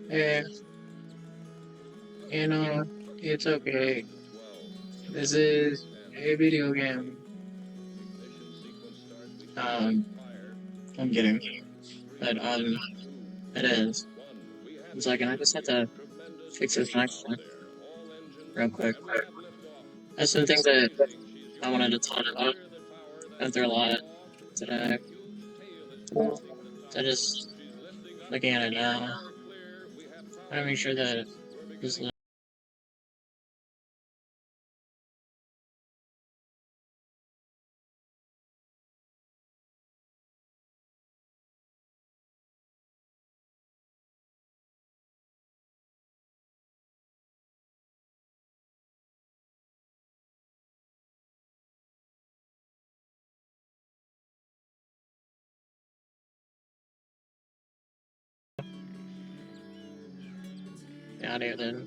Eh, you know, it's okay. This is a video game. Um, I'm kidding. But, it is. One second, I just have to fix this microphone real quick. There's some things that I wanted to talk about. Went through a lot today. So just looking at it now, I want to make sure that this. The audio then.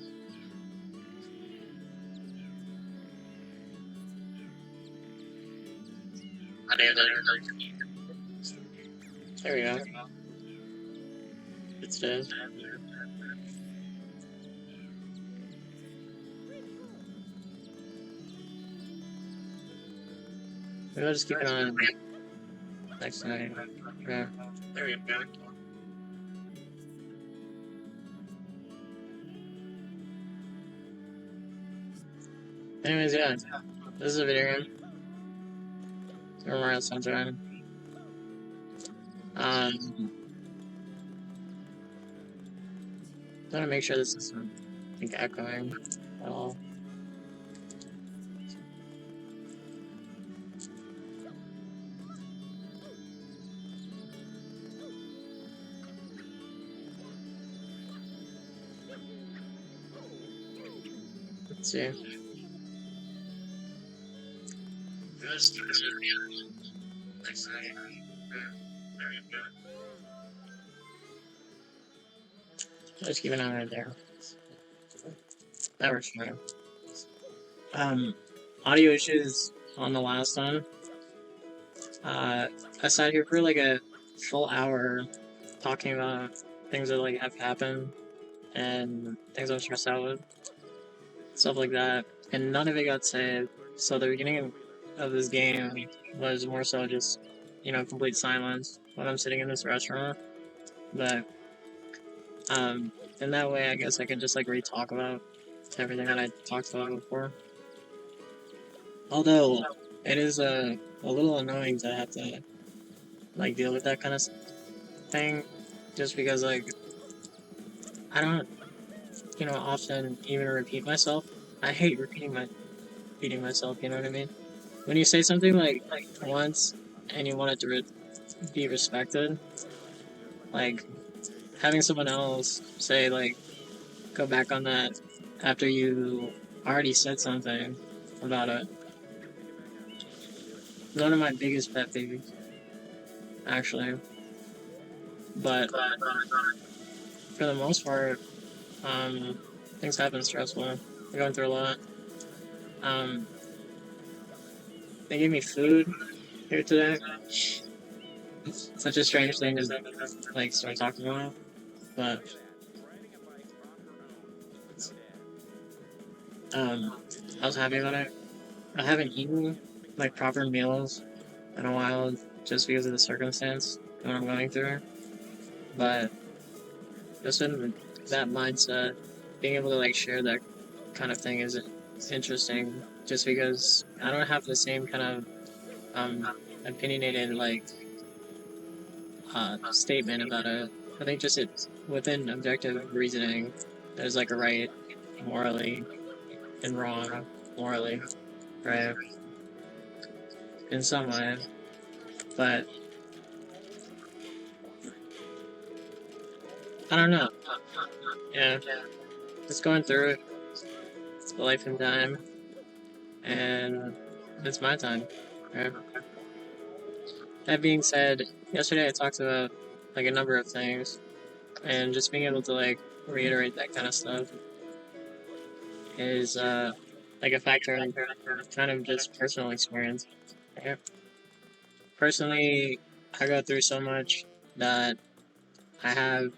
There we go. It's dead. Maybe I'll just keep it on next night. Yeah. There we go. Anyways, yeah. This is a video game. Memorial Sunshine. I want to make sure this isn't like echoing at all. Let's see. Just keep an eye right there. That works for me. Audio issues on the last one. I sat here for like a full hour talking about things that like have happened and things I'm stressed out with, stuff like that, and none of it got saved. So the beginning of this game was more so just, complete silence when I'm sitting in this restaurant. But in that way, I guess I can just like re-talk about everything that I talked about before. Although it is a little annoying to have to like deal with that kind of thing, just because like I don't, often even repeat myself. I hate repeating myself. You know what I mean? When you say something like once and you want it to be respected, like having someone else say like go back on that after you already said something about it. One of my biggest pet peeves, actually. But for the most part, things have been stressful. I'm going through a lot. Um, they gave me food here today. Such a strange thing to like start talking about, but I was happy about it. I haven't eaten like proper meals in a while just because of the circumstance that I'm going through. But just in that mindset, being able to like share that kind of thing is interesting. Just because I don't have the same kind of opinionated like statement about it. I think just it's within objective reasoning, there's like a right morally and wrong morally, right? In some way, but I don't know. Yeah, just going through it. It's life and time, and it's my time. Right? That being said, yesterday I talked about like a number of things, and just being able to like reiterate that kind of stuff is like a factor in kind of just personal experience. Yeah. Personally, I go through so much that I have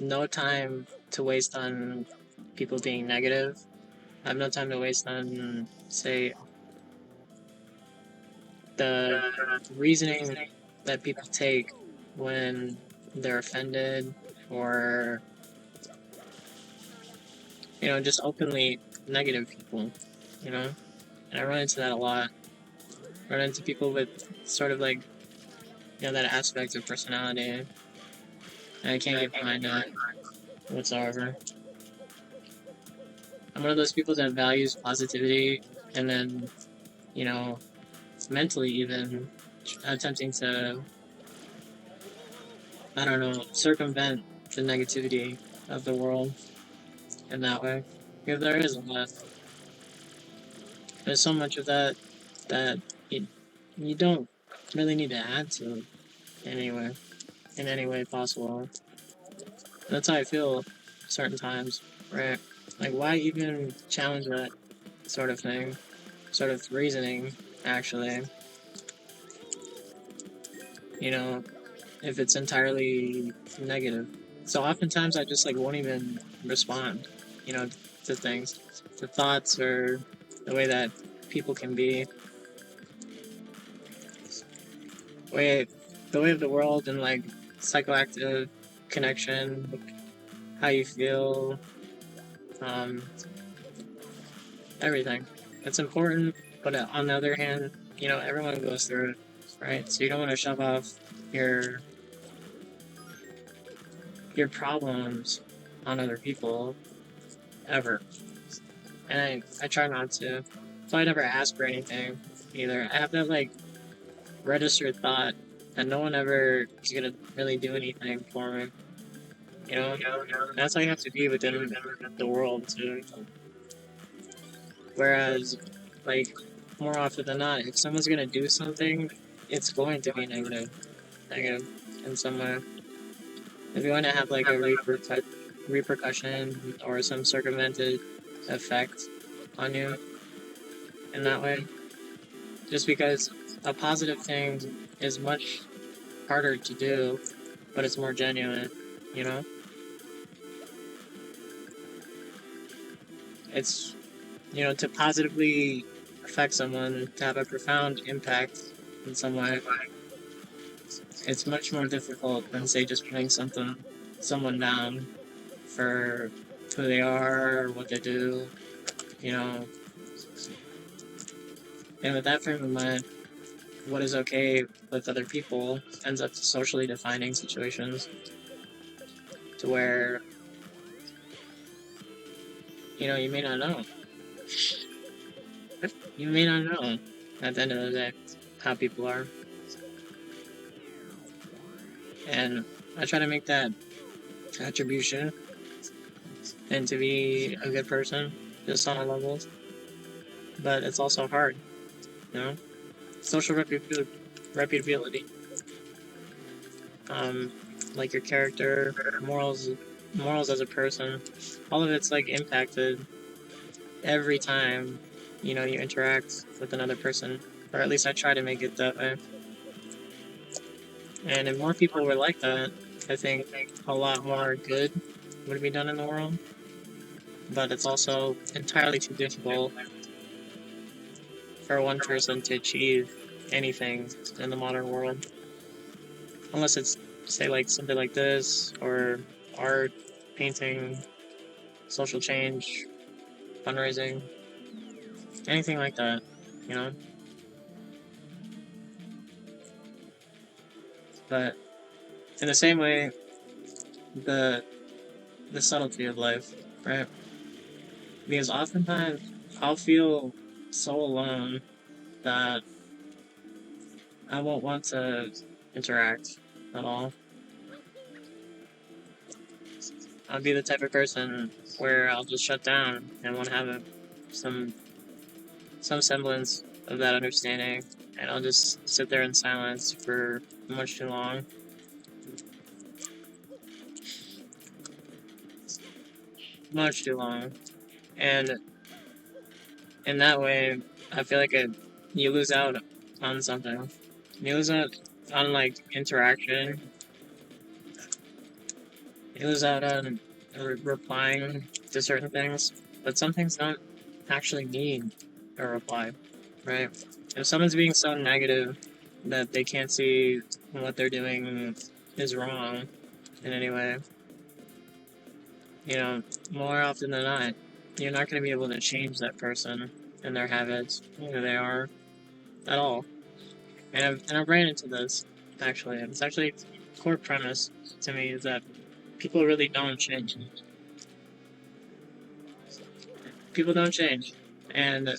no time to waste on people being negative. I have no time to waste on, say, the reasoning that people take when they're offended or, just openly negative people, you know? And I run into that a lot. I run into people with sort of like, that aspect of personality, and I can't get behind that whatsoever. I'm one of those people that values positivity and then, you know, mentally even attempting to, I don't know, circumvent the negativity of the world in that way. Because there is a lot. There's so much of that that you don't really need to add to anyway, in any way possible. That's how I feel certain times, right? Like, why even challenge that sort of thing, sort of reasoning, actually? If it's entirely negative. So oftentimes I just like won't even respond, to things, to thoughts or the way that people can be, way the way of the world and like psychoactive connection, how you feel, um, everything. It's important, but on the other hand, everyone goes through it, right? So you don't want to shove off your your problems on other people ever. And I try not to. So I never ask for anything either. I have that like registered thought that no one ever is gonna really do anything for me. That's how you have to be within the world too. Whereas, like, more often than not, if someone's gonna do something, it's going to be negative in some way. If you want to have like a repercussion or some circumvented effect on you in that way, just because a positive thing is much harder to do, but it's more genuine, you know? It's, to positively affect someone, to have a profound impact in some way, it's much more difficult than, say, just putting someone down for who they are or what they do, you know? And with that frame of mind, what is okay with other people ends up socially defining situations to where, you may not know. You may not know at the end of the day how people are. And I try to make that attribution and to be a good person just on all levels. But it's also hard, you know? Social reputability. Like your character, morals as a person, all of it's like impacted every time, you interact with another person. Or at least I try to make it that way. And if more people were like that, I think a lot more good would be done in the world. But it's also entirely too difficult for one person to achieve anything in the modern world. Unless it's, say, like something like this, or art, painting, social change, fundraising, anything like that, you know? But in the same way, the subtlety of life, right? Because oftentimes I'll feel so alone that I won't want to interact at all. I'll be the type of person where I'll just shut down and won't have some semblance of that understanding, and I'll just sit there in silence for much too long. Much too long. And in that way, I feel like you lose out on something. You lose out on, like, interaction. You lose out on replying to certain things, but some things don't actually need a reply, right? If someone's being so negative that they can't see what they're doing is wrong in any way, you know, more often than not, you're not going to be able to change that person and their habits, who they are, at all. And I've ran into this, actually. It's actually a core premise to me is that people really don't change. People don't change. And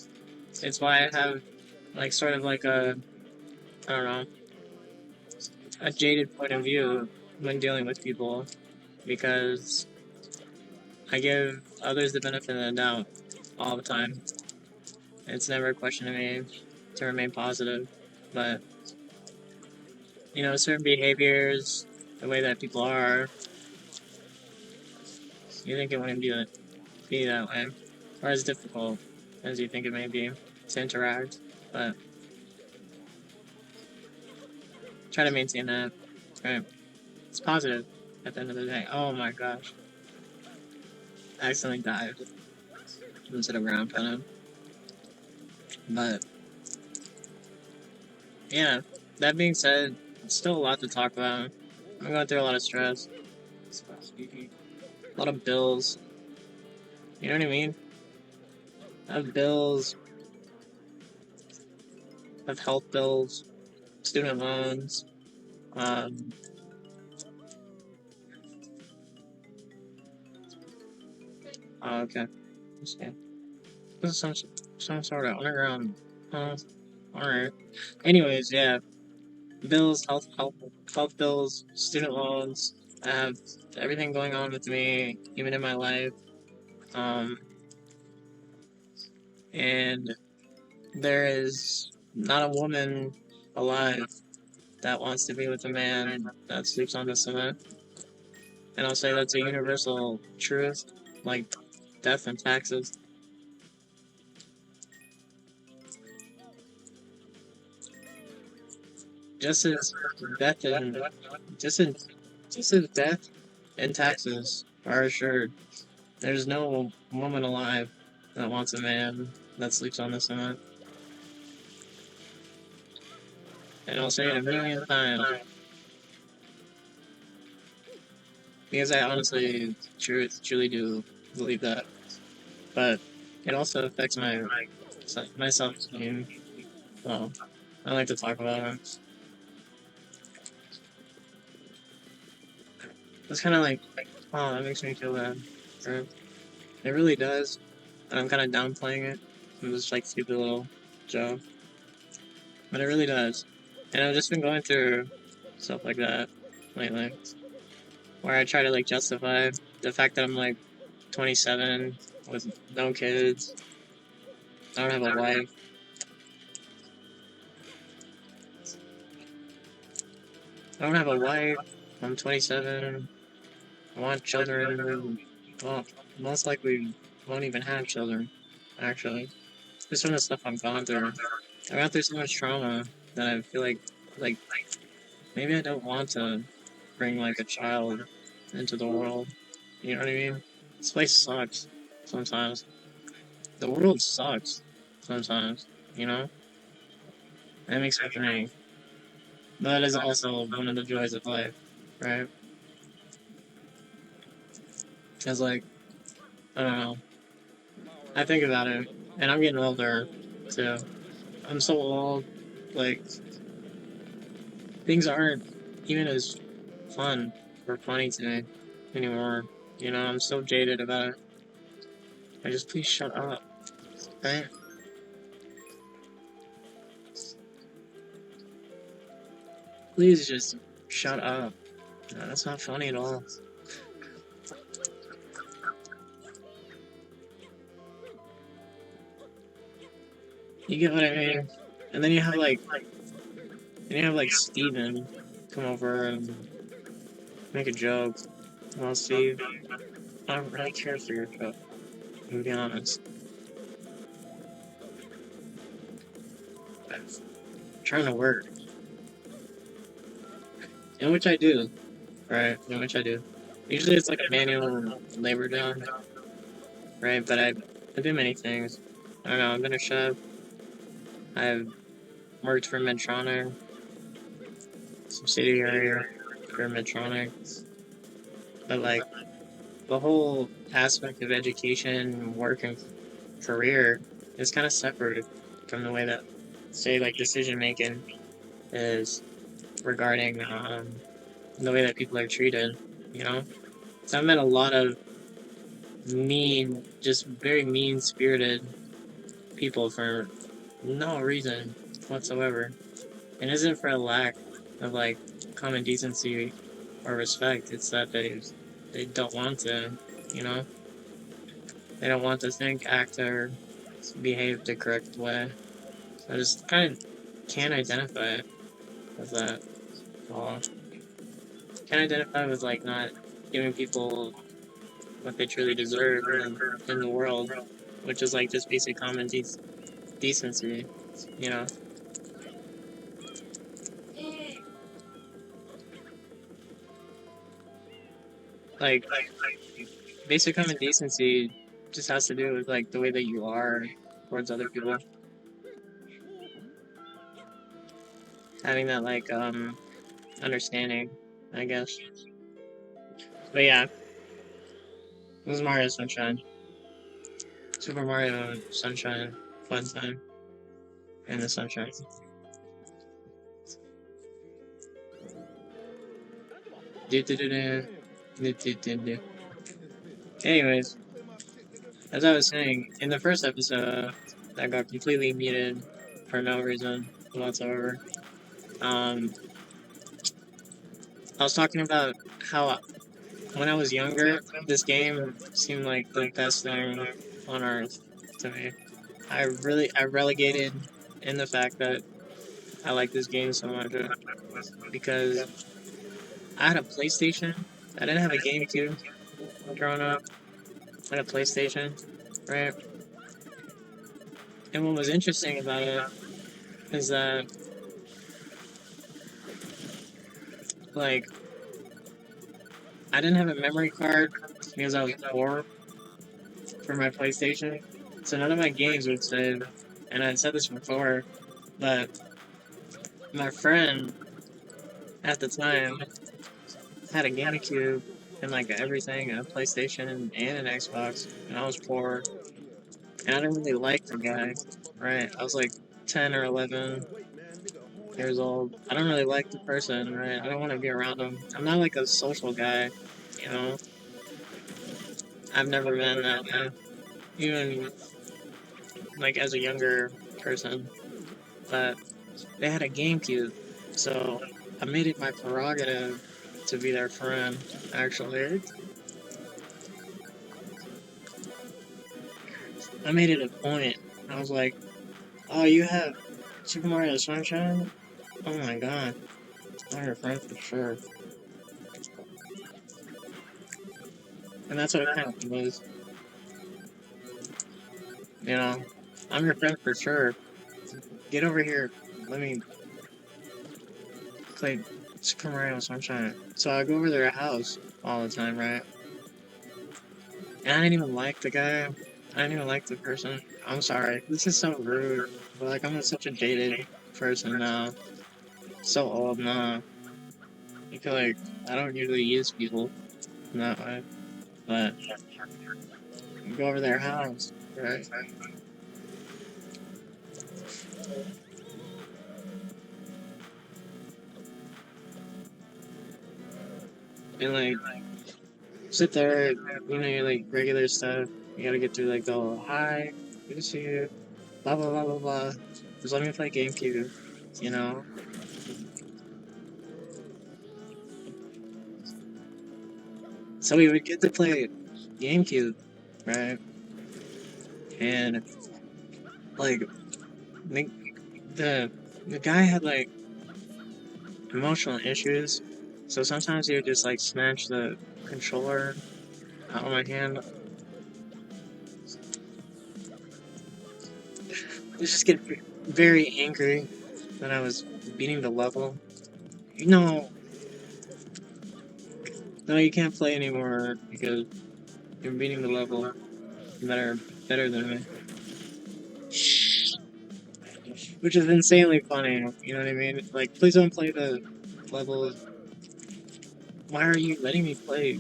it's why I have, like, sort of like I don't know, a jaded point of view when dealing with people, because I give others the benefit of the doubt all the time. It's never a question to me to remain positive. But, you know, certain behaviors, the way that people are, you think it wouldn't be that way, or as difficult as you think it may be to interact, but try to maintain that, right? It's positive at the end of the day. Oh my gosh. I accidentally dived into the ground kind of. But, yeah, that being said, still a lot to talk about. I'm going through a lot of stress, a lot of bills. You know what I mean? I have bills, I have health bills, student loans. Um, oh, okay. Yeah. This is some sort of underground. Alright. Anyways, yeah. Bills, health bills, student loans. I have everything going on with me, even in my life. Um, and there is not a woman alive that wants to be with a man that sleeps on the cement. And I'll say that's a universal truth, like death and taxes. Just as death and just as just as death and taxes are assured, there's no woman alive that wants a man that sleeps on the cement. And I'll say it a million times because I honestly, truly do believe that. But it also affects my self-esteem. Well, I like to talk about it. It's kind of like, oh, that makes me feel bad. Right? It really does. And I'm kind of downplaying it. I'm just like stupid little joke. But it really does. And I've just been going through stuff like that lately, where I try to like justify the fact that I'm like 27 with no kids. I don't have a wife. I don't have a wife. I'm 27. I want children. Well, most likely won't even have children, actually. Just from the stuff I've gone through. I went through so much trauma that I feel like, maybe I don't want to bring, like, a child into the world. You know what I mean? This place sucks sometimes. The world sucks sometimes, you know? That makes me think. But that is also one of the joys of life, right? Because, like, I don't know. I think about it, and I'm getting older, too. I'm so old, like, things aren't even as fun or funny to me anymore. You know, I'm so jaded about it. I just please shut up, right? Please just shut up. No, that's not funny at all. You get what I mean? And then you have like Steven come over and make a joke. Well, Steve, I don't really care for your joke, to be honest. I'm trying to work. In which I do, right? In which I do. Usually it's like a manual labor job, right? But I do many things. I don't know, I've been a chef, I've worked for Medtronic, subsidiary for Medtronic, but like the whole aspect of education, work, and career is kind of separate from the way that, say, like decision making is regarding the way that people are treated, you know? So I've met a lot of just very mean spirited people for no reason whatsoever. And it isn't for a lack of like common decency or respect. It's that they don't want to, you know, they don't want to think, act, or behave the correct way. So I just kind of can't identify it with that. Well, can't identify with like not giving people what they truly deserve in the world, which is like just basic common decency, you know. Like basic common decency just has to do with like the way that you are towards other people, having that like understanding, I guess. But yeah, this is Mario Sunshine, Super Mario Sunshine, fun time in the sunshine. Do do do do do do do do. Anyways, as I was saying, in the first episode, that got completely muted for no reason whatsoever. Um, I was talking about how when I was younger, this game seemed like the best thing on earth to me. I relegated in the fact that I like this game so much because I had a PlayStation. I didn't have a GameCube growing up. I had a PlayStation, right? And what was interesting about it is that like I didn't have a memory card because I was poor for my PlayStation, so none of my games would save. And I said this before, but my friend at the time had a GameCube and like everything, a PlayStation and an Xbox, and I was poor, and I didn't really like the guy. Right, I was like 10 or 11 years old. I don't really like the person. Right, I don't want to be around him. I'm not like a social guy, you know. I've never been that way, even like as a younger person. But they had a GameCube, so I made it my prerogative to be their friend. Actually, I made it a point. I was like, "Oh, you have Super Mario Sunshine? Oh my god, I'm your friend for sure." And that's what it kind of was, you know. I'm your friend for sure. Get over here. Let me play Super Mario Sunshine. So I go over their house all the time, right? And I didn't even like the guy. I didn't even like the person. I'm sorry. This is so rude. But like I'm such a jaded person now. So old now. I feel like I don't usually use people in that way. But you go over their house, right? And like sit there, you're like regular stuff. You gotta get through like the whole hi, good to see you, blah blah blah blah blah. Just let me play GameCube, you know? So we would get to play GameCube, right? And like the the, the guy had like emotional issues, so sometimes he would just like smash the controller out of my hand. I just get very angry that I was beating the level. You know, No, you can't play anymore because you're beating the level better than me. Which is insanely funny, you know what I mean? Like, please don't play the level. Why are you letting me play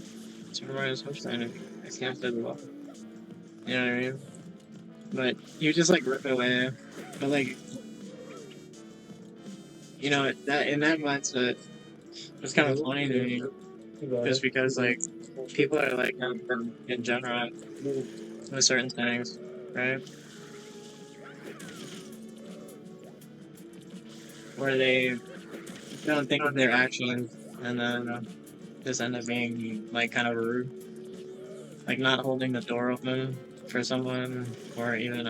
Super Mario Sunshine if I can't play the level? You know what I mean? But you just like rip it away. But like, you know, that in that mindset, it's kind of funny to me, just because like people are like in general with certain things, right? Where they don't think of their actions and then just end up being like kind of rude, like not holding the door open for someone, or even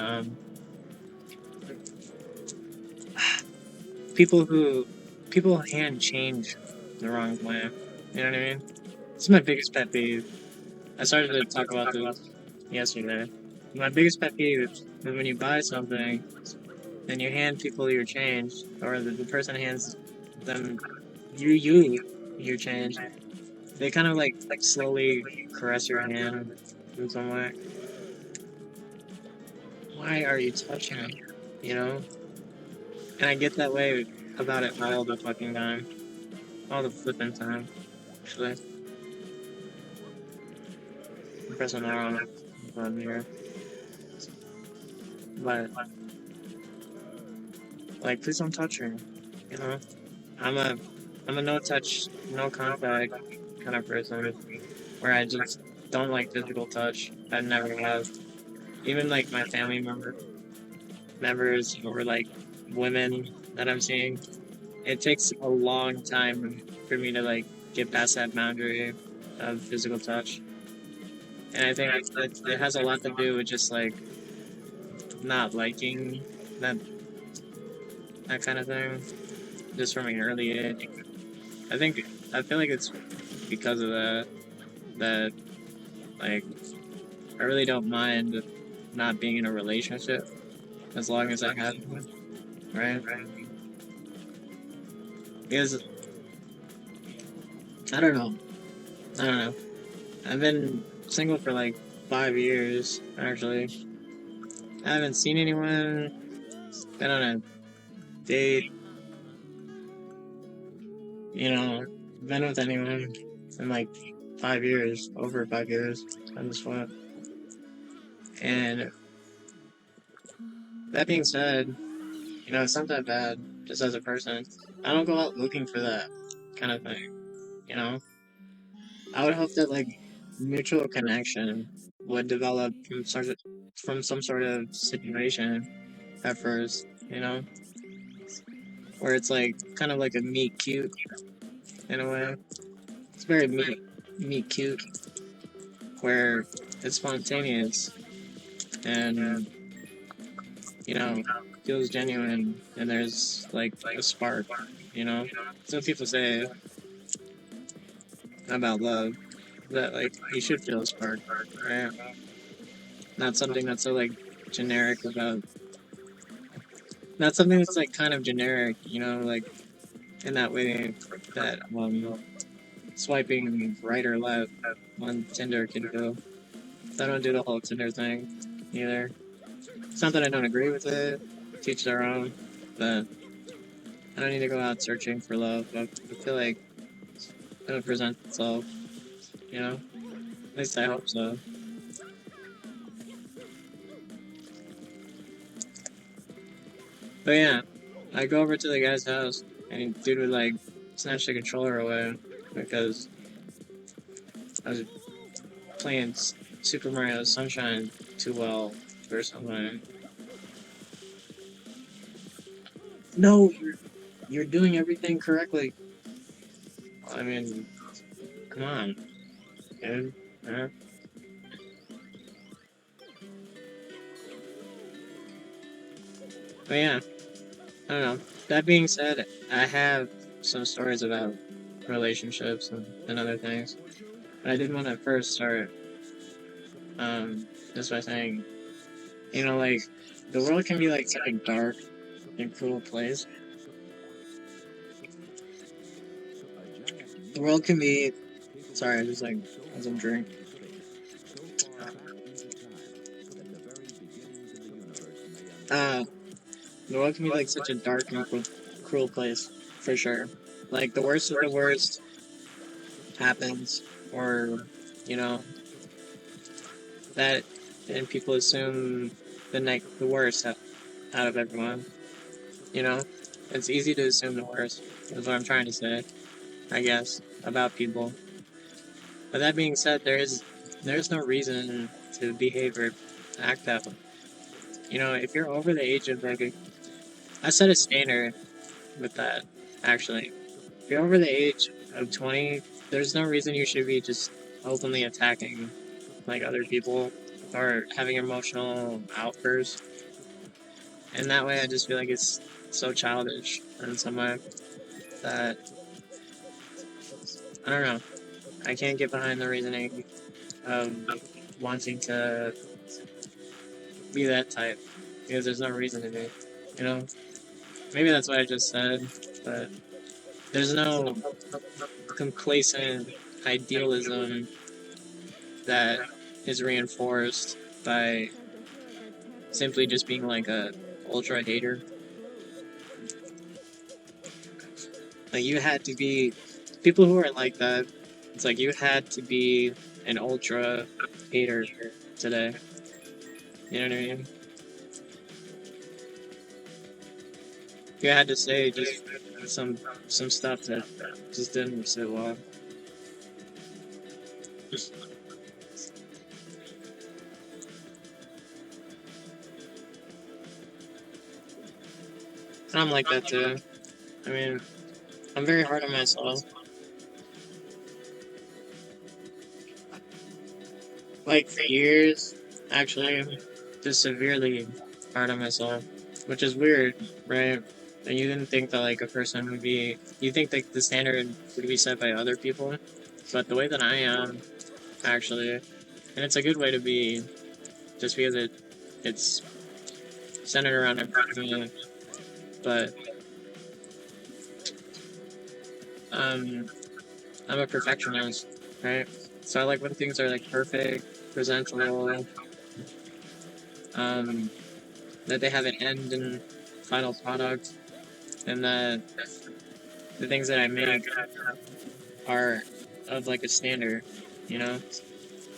people who people hand change the wrong way. You know what I mean? This is my biggest pet peeve. I started to talk about this yesterday. My biggest pet peeve is when you buy something and you hand people your change, or the person hands them your change. They kind of like slowly caress your hand in some way. Why are you touching me? You know? And I get that way about it all the fucking time. All the flipping time, actually. I'm pressing R on it on here. But, like, please don't touch her. You know? I'm a I'm a no touch, no contact kind of person, where I just don't like physical touch. I never have. Even like my family members, or like women that I'm seeing, it takes a long time for me to like get past that boundary of physical touch. And I think it has a lot to do with just like not liking that kind of thing, just from an early age. I think I feel like it's because of that like I really don't mind not being in a relationship as long as I have one, right? Because I don't know, I don't know. I've been single for like 5 years actually. I haven't seen anyone, been on a date, you know, been with anyone in like 5 years, over 5 years on this one. And that being said, you know, it's not that bad just as a person. I don't go out looking for that kind of thing, you know? I would hope that like mutual connection would develop from some sort of situation at first, you know? Where it's like kind of like a meet cute in a way. It's very meet cute, where it's spontaneous and you know feels genuine, and there's like a spark, you know. Some people say about love that like you should feel a spark, right? Not something that's so like generic about, not something that's like kind of generic, you know, like in that way that swiping right or left on Tinder can do. I don't do the whole Tinder thing either. It's not that I don't agree with it, teach their own, but I don't need to go out searching for love. I feel like it'll present itself, you know? At least I hope so. But yeah, I go over to the guy's house, and dude would like snatch the controller away because I was playing Super Mario Sunshine too well or something. No, you're doing everything correctly. I mean, come on, dude. Yeah. But yeah, I don't know. That being said, I have some stories about relationships and other things. But I did want to first start just by saying, you know, like the world can be like such a dark and cruel place. The world can be Sorry, I just like had some drink. Uh, the world can be like such a dark and cruel place, for sure. Like the worst of the worst happens, or you know that, and people assume the worst out of everyone. You know, it's easy to assume the worst. Is what I'm trying to say, I guess, about people. But that being said, there's no reason to behave or act that way. You know, if you're over the age of like I set a standard with that, actually. If you're over the age of 20, there's no reason you should be just openly attacking like other people or having emotional outbursts. And that way I just feel like it's so childish in some way that I don't know. I can't get behind the reasoning of wanting to be that type because there's no reason to be, you know? Maybe that's what I just said, but there's no complacent idealism that is reinforced by simply just being like a ultra hater. Like you had to be people who are like that. It's like you had to be an ultra hater today. You know what I mean? You had to say just some stuff that just didn't sit well. And I'm like that too. I mean, I'm very hard on myself. Like for years, actually, just severely hard on myself, which is weird, right? And you didn't think that like a person would be, you think that the standard would be set by other people, but the way that I am, actually, and it's a good way to be, just because it's centered around improvement, but um, I'm a perfectionist, right? So I like when things are like perfect, presentable, um, that they have an end and final product, and that the things that I make are of like a standard, you know?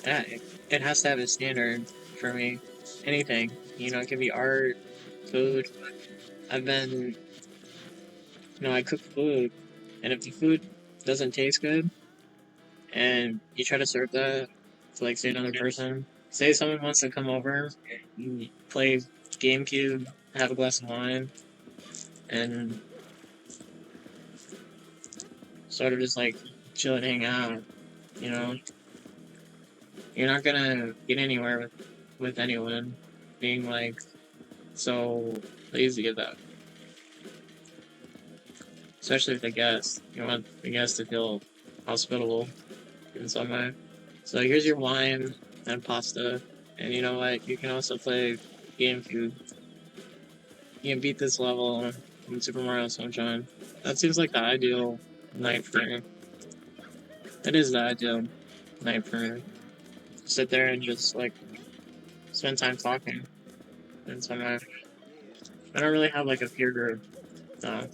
Yeah, it has to have a standard for me. Anything, you know, it can be art, food. I've been, I cook food, and if the food doesn't taste good, and you try to serve that to like say another person, say someone wants to come over, play GameCube, have a glass of wine, and sort of just like chill and hang out, you know? You're not gonna get anywhere with anyone being like so lazy about it. Especially with the guest. You want the guest to feel hospitable in some way. So here's your wine and pasta. And you know what? You can also play GameCube. You can beat this level in Super Mario Sunshine. That seems like the ideal night for me. It is the ideal night for me. Sit there and just like spend time talking in some way. I don't really have like a peer group. No.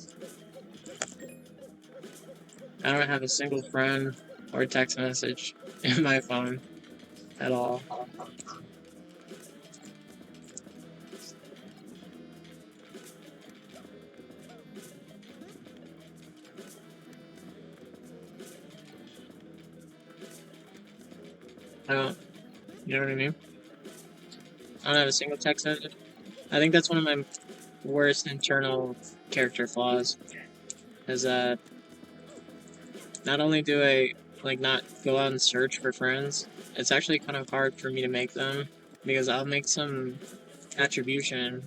I don't have a single friend or text message in my phone at all. I don't, you know what I mean? I don't have a single text message. I think that's one of my worst internal character flaws. Is that not only do I like not go out and search for friends, it's actually kind of hard for me to make them because I'll make some attribution,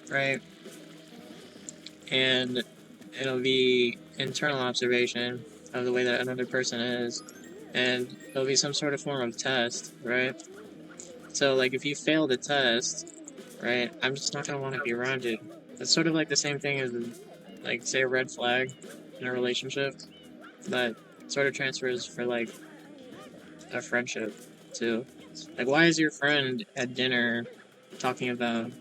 right? And it'll be internal observation of the way that another person is, and there'll be some sort of form of test, right? So, like, if you fail the test, right, I'm just not gonna want to be around you. It's sort of like the same thing as, like, say, a red flag in a relationship. But sort of transfers for like a friendship too. Like, why is your friend at dinner talking about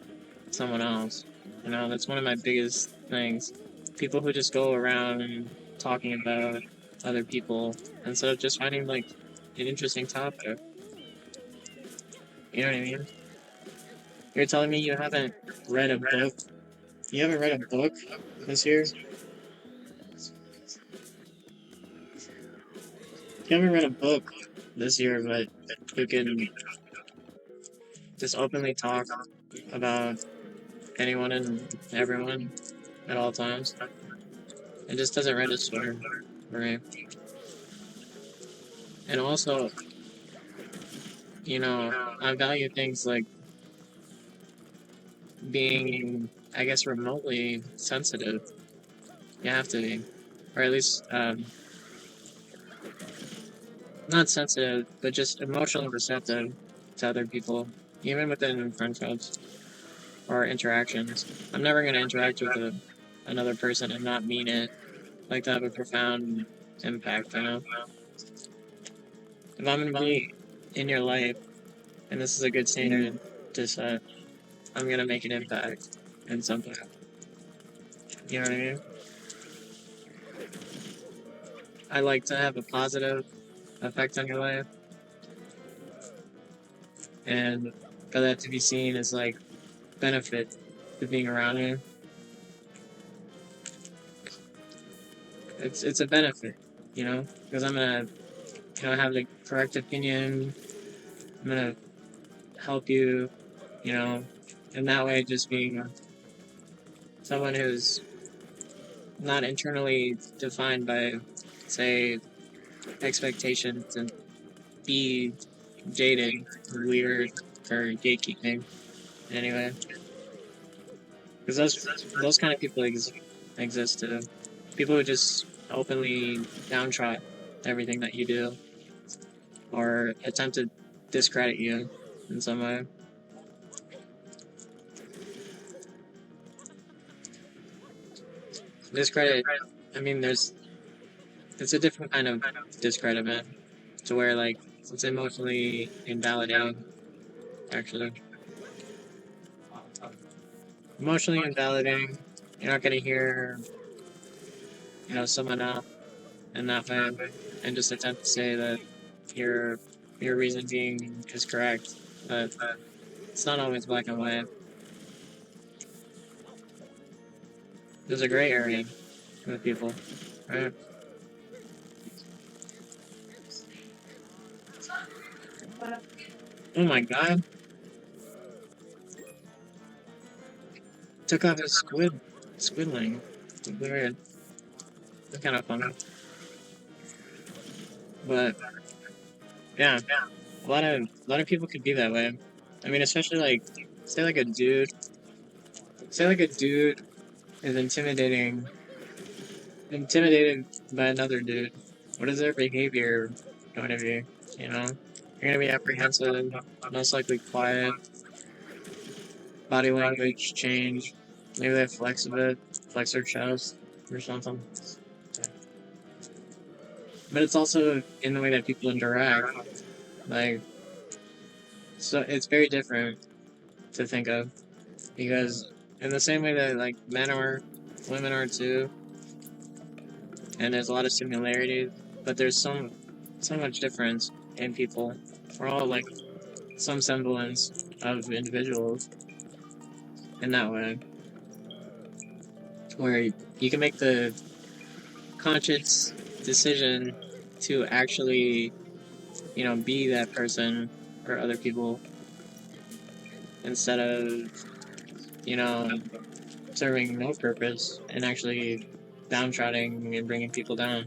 someone else? You know, that's one of my biggest things. People who just go around talking about other people instead of just finding like an interesting topic. You know what I mean? You're telling me you haven't read a book? You haven't read a book this year? You haven't read a book this year, but you can just openly talk about anyone and everyone at all times. It just doesn't register for me. And also, you know, I value things like being, I guess, remotely sensitive. You have to be. Or at least, not sensitive, but just emotionally receptive to other people, even within friendships or interactions. I'm never going to interact with another person and not mean it, like to have a profound impact, you know? If I'm going to be in your life, and this is a good standard to set, I'm going to make an impact in something. You know what I mean? I like to have a positive effect on your life, and for that to be seen as like benefit to being around you, it's a benefit, you know, because I'm gonna, you know, have the correct opinion. I'm gonna help you, you know, and that way just being someone who's not internally defined by, say, expectations and be jaded or weird or gatekeeping anyway. Because those kind of people exist too. People who just openly downtrot everything that you do or attempt to discredit you in some way. Discredit, I mean, it's a different kind of discreditment to where, like, it's emotionally invalidating, actually. Emotionally invalidating, you're not gonna hear, you know, someone out in that way and just attempt to say that your your reason being is correct, but it's not always black and white. There's a gray area with people, right? Oh my god, took off his squidling. Weird. It's kind of funny, but yeah, a lot of people could be that way. I mean, especially like say like a dude, say like a dude is intimidated by another dude. What is their behavior going to be? You know, you're gonna be apprehensive, most likely quiet, body language change. Maybe they flex a bit, flex their chest or something. But it's also in the way that people interact. Like, so it's very different to think of because in the same way that like men are, women are too, and there's a lot of similarities, but there's so much difference in people. We're all like some semblance of individuals in that way, where you can make the conscious decision to actually, you know, be that person for other people instead of, you know, serving no purpose and actually downtrodden and bringing people down.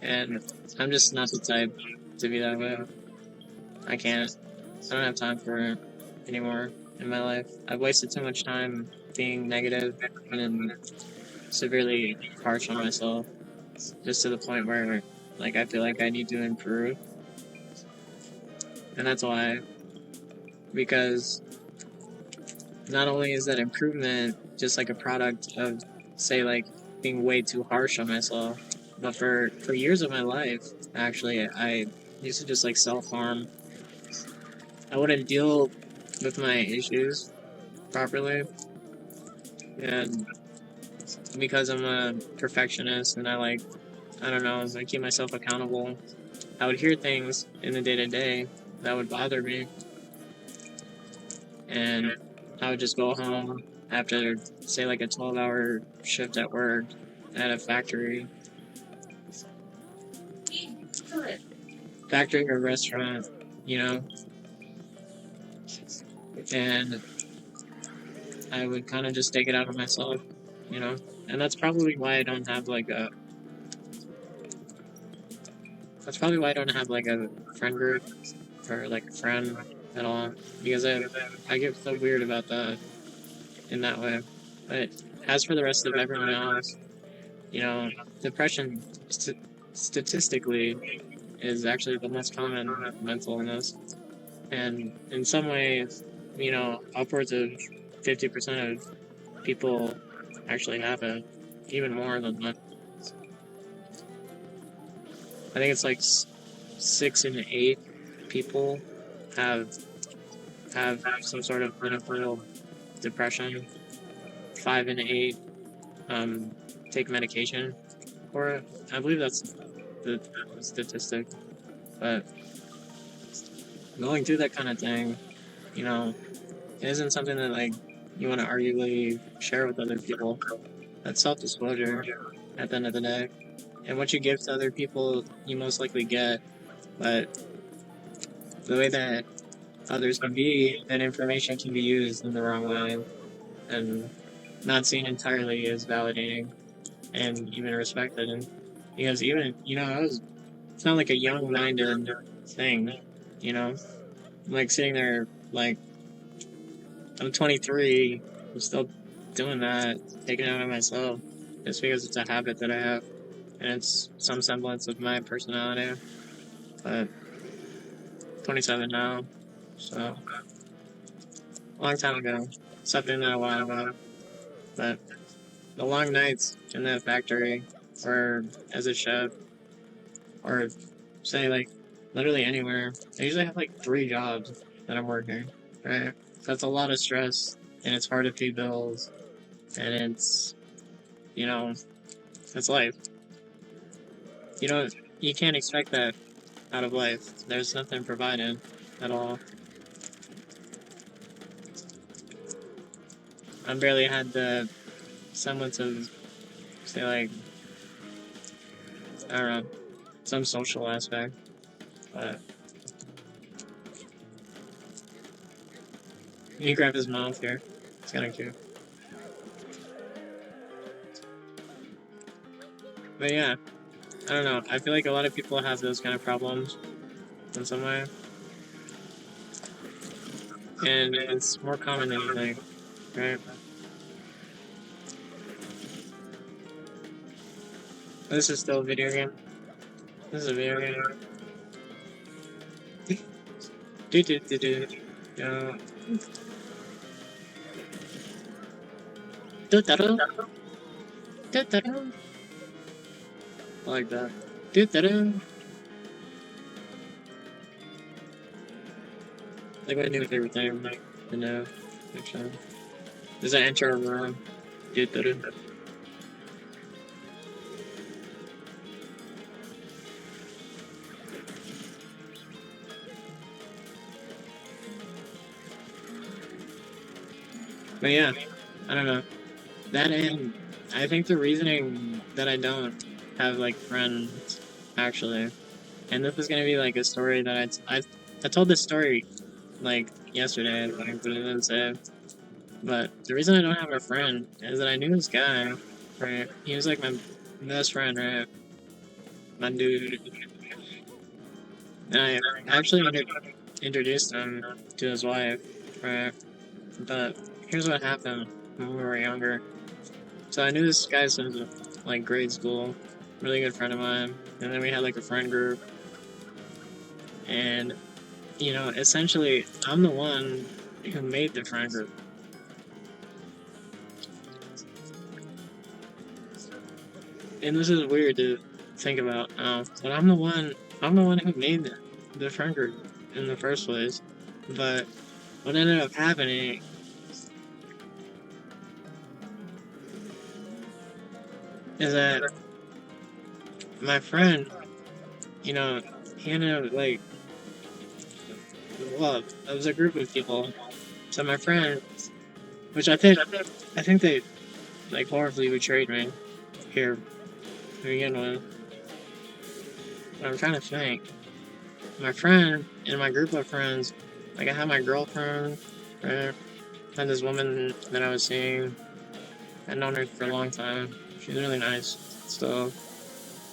And I'm just not the type to be that way. I can't. I don't have time for it anymore in my life. I've wasted too much time being negative and severely harsh on myself, just to the point where, like, I feel like I need to improve. And that's why, because not only is that improvement just like a product of say like being way too harsh on myself. But for years of my life, actually, I used to just like self-harm. I wouldn't deal with my issues properly, and because I'm a perfectionist and I don't know, I keep myself accountable. I would hear things in the day to day that would bother me, and I would just go home after, say, like a 12-hour shift at work at a factory or restaurant, you know, and I would kind of just take it out on myself, you know, and that's probably why I don't have like a friend group or like a friend at all, because I get so weird about that in that way. But as for the rest of everyone else, you know, depression statistically is actually the most common mental illness, and in some ways, you know, upwards of 50% of people actually have it, even more than that. I think it's like 6 in 8 people have some sort of clinical depression. 5 in 8 um, take medication for it. I believe that's the statistic. But going through that kind of thing, you know, it isn't something that like you want to arguably share with other people. That's self-disclosure at the end of the day. And what you give to other people, you most likely get. But the way that others can be, that information can be used in the wrong way and not seen entirely as validating and even respected. And because even, you know, it's not like a young-minded thing, you know? I'm like sitting there, like, I'm 23, I'm still doing that, taking it out on myself, just because it's a habit that I have, and it's some semblance of my personality. But 27 now, so a long time ago, something that a while ago. But the long nights in that factory, or as a chef, or say like literally anywhere, I usually have like 3 jobs that I'm working, right? That's a lot of stress, and it's hard to pay bills, and it's, you know, it's life. You don't, you can't expect that out of life. There's nothing provided at all. I barely had the semblance of, say, like, I don't know, some social aspect, but he grabbed his mouth here. It's kind of cute. But yeah, I don't know. I feel like a lot of people have those kind of problems in some way, and it's more common than you think, right? This is still a video game. This is a video game. Do do do do. Yeah. Do da do. Do da do. I like that. Do da do. Like my new favorite thing, like the no. Actually, does I enter a room? Do da do. But yeah, I don't know. That and I think the reasoning that I don't have like friends actually, and this is gonna be like a story that I told this story like yesterday, I think, but I didn't say. But the reason I don't have a friend is that I knew this guy, right? He was like my best friend, right? My dude, and I actually introduced him to his wife, right? But here's what happened when we were younger. So I knew this guy since like grade school, really good friend of mine, and then we had like a friend group, and you know, essentially, I'm the one who made the friend group. and this is weird to think about, but I'm the one who made the friend group in the first place. But what ended up happening is that my friend, you know, he ended up like, well, it was a group of people. So my friend, which I think they like horribly betrayed me here to begin with. But I'm trying to think. My friend and my group of friends, like I had my girlfriend, right? I had this woman that I was seeing. I'd known her for a long time. She's really nice still.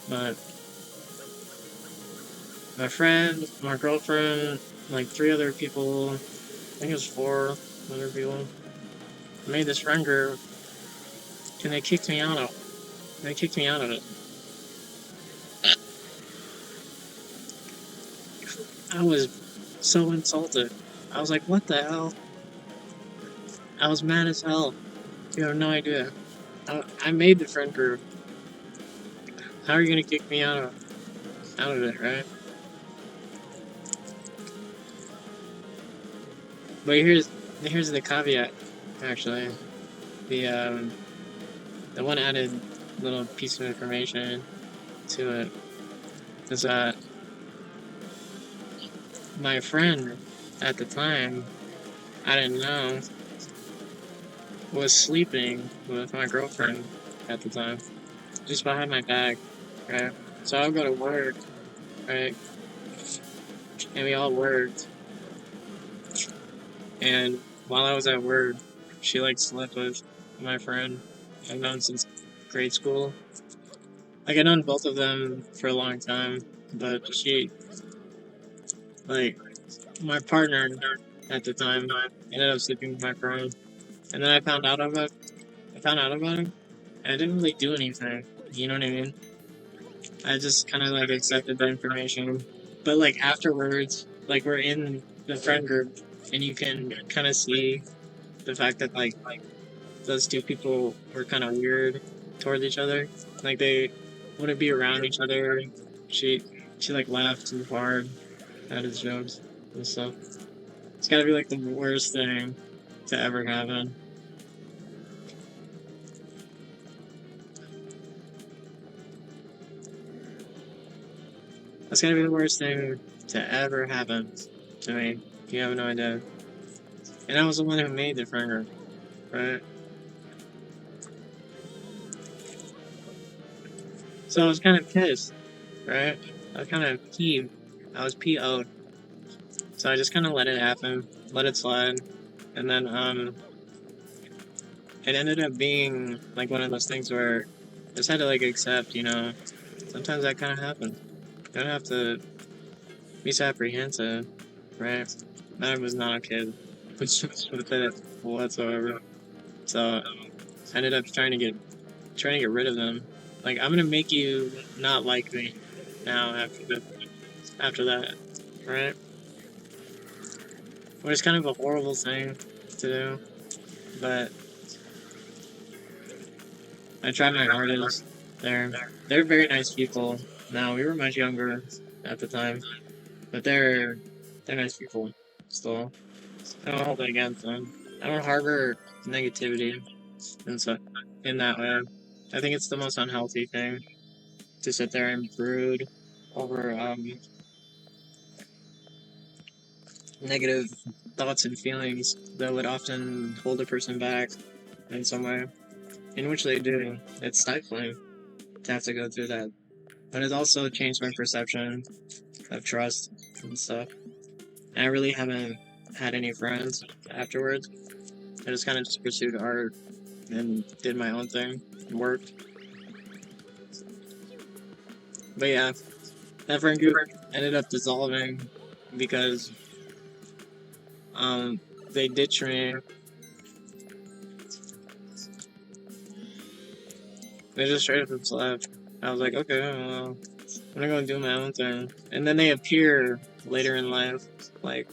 But my friend, my girlfriend, like three other people, I think it was four other people, made this friend group and they kicked me out of it. I was so insulted. I was like, what the hell? I was mad as hell. You have no idea. I made the friend group. How are you gonna kick me out of it, right? But here's the caveat, actually. The the one added little piece of information to it is that my friend at the time, I didn't know, was sleeping with my girlfriend at the time, just behind my back, right? So I would go to work, right? And we all worked, and while I was at work, she like slept with my friend I've known since grade school. Like I've known both of them for a long time, but she, like, my partner at the time ended up sleeping with my friend, and then I found out about it, and I didn't really do anything. You know what I mean? I just kind of like accepted the information, but like afterwards, like we're in the friend group, and you can kind of see the fact that like those two people were kind of weird towards each other. Like they wouldn't be around each other. She she like laughed too hard at his jokes and stuff. It's gotta be like the worst thing to ever happen. That's gotta be the worst thing to ever happen to me. You have no idea. And I was the one who made the friend group, right? So I was kind of pissed, right? I was kind of peeved. I was PO'd. So I just kind of let it happen, let it slide. And then it ended up being like one of those things where I just had to like accept, sometimes that kind of happens. You don't have to be so apprehensive, right? I was not a kid with it whatsoever. So I ended up trying to get rid of them. Like I'm gonna make you not like me now after that, right? Which is kind of a horrible thing to do, but I tried my hardest. They're very nice people. Now we were much younger at the time, but they're nice people still. I don't hold it against them. I don't harbor negativity and so in that way. I think it's the most unhealthy thing to sit there and brood over negative thoughts and feelings that would often hold a person back in some way, in which they do. It's stifling to have to go through that. But it also changed my perception of trust and stuff. And I really haven't had any friends afterwards. I just kind of just pursued art and did my own thing and worked. But yeah, that friend group ended up dissolving because um they ditched me. They just straight up just left. I was like, okay, well, I'm gonna go do my own thing. And then they appear later in life. Like,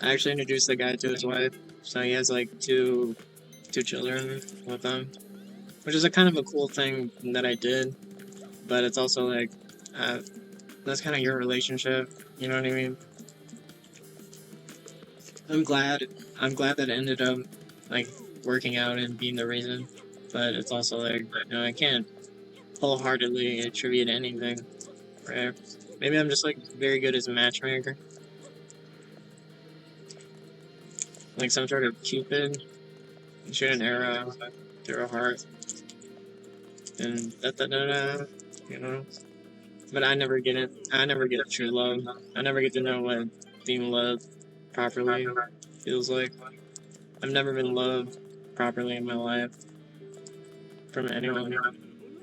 I actually introduced the guy to his wife, so he has like two children with them, which is a kind of a cool thing that I did. but it's also like, that's kind of your relationship, you know what I mean? I'm glad, I'm glad that it ended up, like, working out and being the reason, but it's also like, I can't wholeheartedly attribute anything, right? Maybe I'm just, like, very good as a matchmaker, like some sort of Cupid, shoot an arrow through a heart, and da-da-da-da, you know? But I never get it. I never get true love. I never get to know what being loved properly feels like. I've never been loved properly in my life from anyone.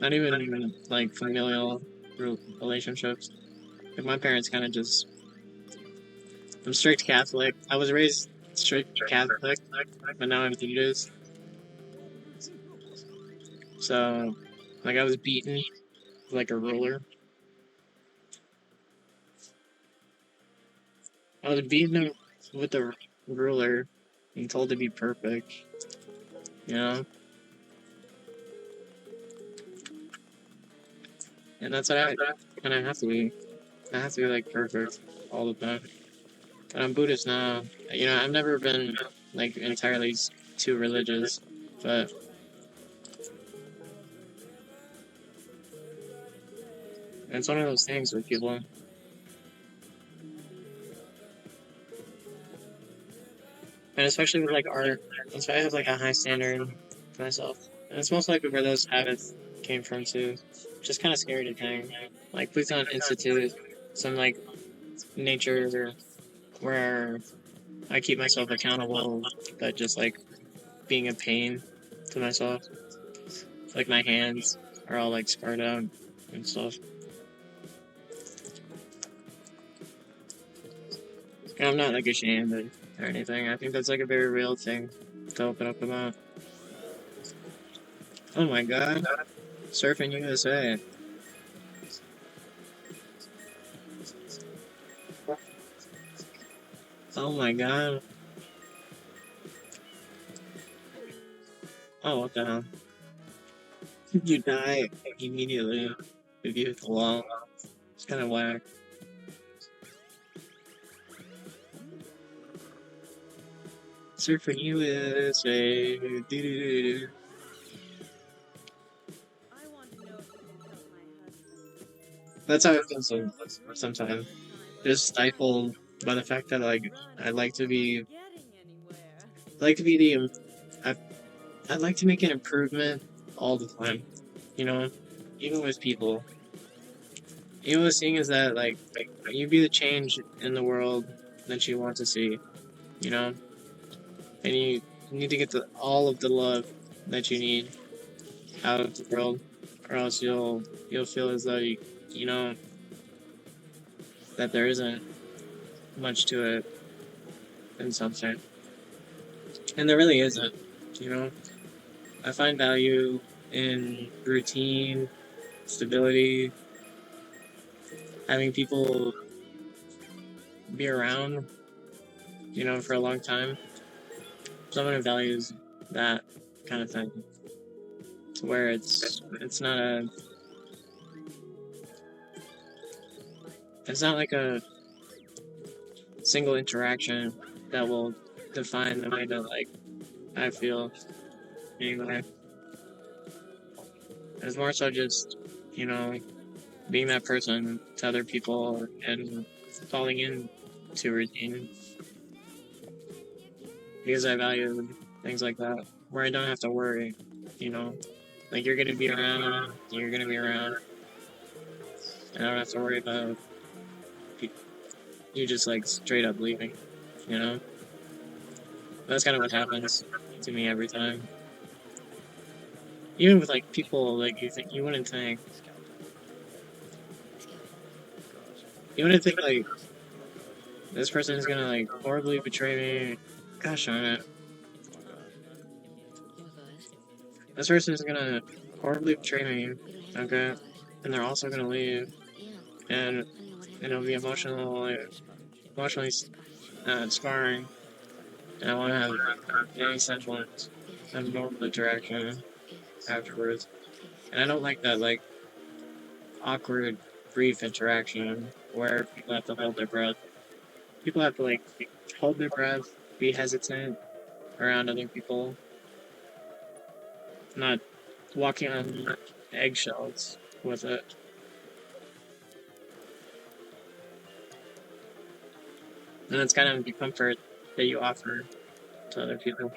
Not even like familial relationships. Like my parents kind of just. I'm strict Catholic. I was raised strict Catholic, but now I'm Buddhist. So, like I was beaten like a ruler. I was beaten with a ruler and told to be perfect. You know. And that's what I kind of have to be. I have to be like perfect all the time. And I'm Buddhist now. I've never been like entirely too religious, but it's one of those things with people, and especially with like art. That's why I have like a high standard for myself, and it's most likely where those habits came from too. Just kind of scary to think. Like Pluton Institute, some like nature where I keep myself accountable, but just like being a pain to myself. Like my hands are all like scarred out and stuff. And I'm not like ashamed or anything. I think that's like a very real thing to open up about. Oh my god, Surfing USA. Oh my god. Oh, what the hell? You die immediately if you hit the wall. It's kind of whack. Surfing USA. Doo-doo-doo-doo. That's how it feels sometimes. Just stifled by the fact that like I like to be, I like to be the, I, I'd like to make an improvement all the time. You know, even with people. You know, the thing is that like you be the change in the world that you want to see. You know, and you need to get all of the love that you need out of the world, or else you'll feel as though you know that there isn't much to it in some sense, and there really isn't. You know, I find value in routine, stability, having people be around, for a long time. Someone who values that kind of thing, to where it's not like a single interaction that will define the way that like I feel anyway. It's more so just, you know, being that person to other people and falling into routine because I value things like that where I don't have to worry, you know, like you're gonna be around, and I don't have to worry about you just like straight up leaving, you know. That's kind of what happens to me every time. Even with like people like you wouldn't think like this person is gonna like horribly betray me. Gosh darn it. This person is gonna horribly betray me, okay? And they're also gonna leave, and it'll be emotionally scarring. And I want to have any semblance of normal interaction afterwards. And I don't like that. Like awkward, brief interaction where people have to hold their breath. People have to like hold their breath, be hesitant around other people, not walking on eggshells with it. And that's kind of the comfort that you offer to other people.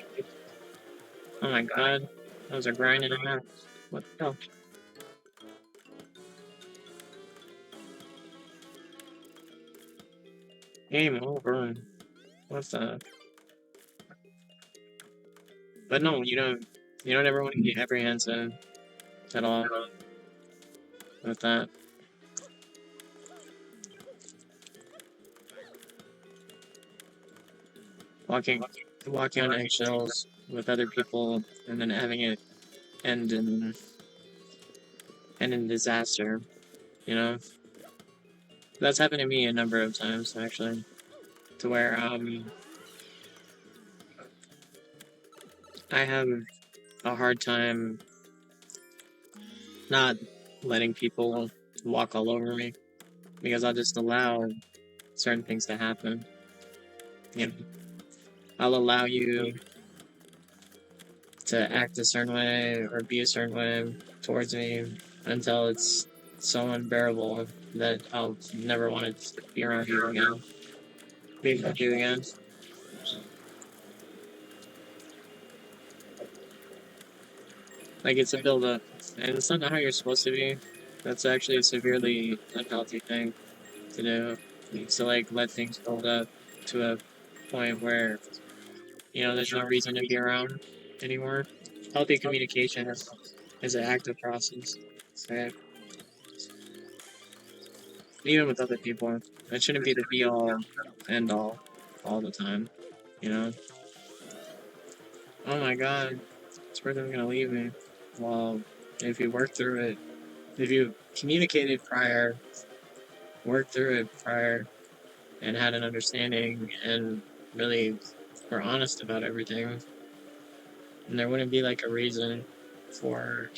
Oh my god, those are grinding out. What the hell? Game over. What's the? But no, you don't ever want to get apprehensive at all with that. Walking, walking on eggshells with other people, and then having it end in disaster. You know, that's happened to me a number of times actually, to where I have a hard time not letting people walk all over me because I'll just allow certain things to happen. You know, I'll allow you to act a certain way or be a certain way towards me until it's so unbearable that I'll never want to be around you again. Be with you again. Like it's a build up. And it's not how you're supposed to be. That's actually a severely unhealthy thing to do. To like let things build up to a point where, there's no reason to be around anymore. Healthy communication is an active process. So, even with other people, it shouldn't be the be all end all the time, you know? Oh my god, this person's gonna leave me. Well, if you work through it, if you communicated prior, worked through it prior, and had an understanding and really were honest about everything, and there wouldn't be like a reason for